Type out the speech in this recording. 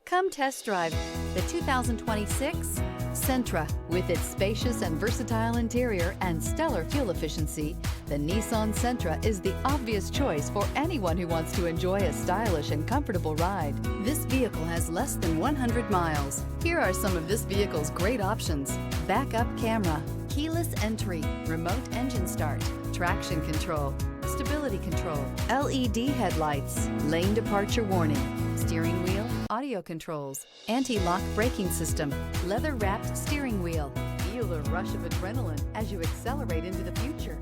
Come test drive the 2026 Sentra. With its spacious and versatile interior and stellar fuel efficiency, the Nissan Sentra is the obvious choice for anyone who wants to enjoy a stylish and comfortable ride. This vehicle has less than 100 miles. Here are some of this vehicle's great options: backup camera, keyless entry, remote engine start, traction control, stability control, LED headlights, lane departure warning, steering wheel audio controls, anti-lock braking system, leather-wrapped steering wheel. Feel the rush of adrenaline as you accelerate into the future.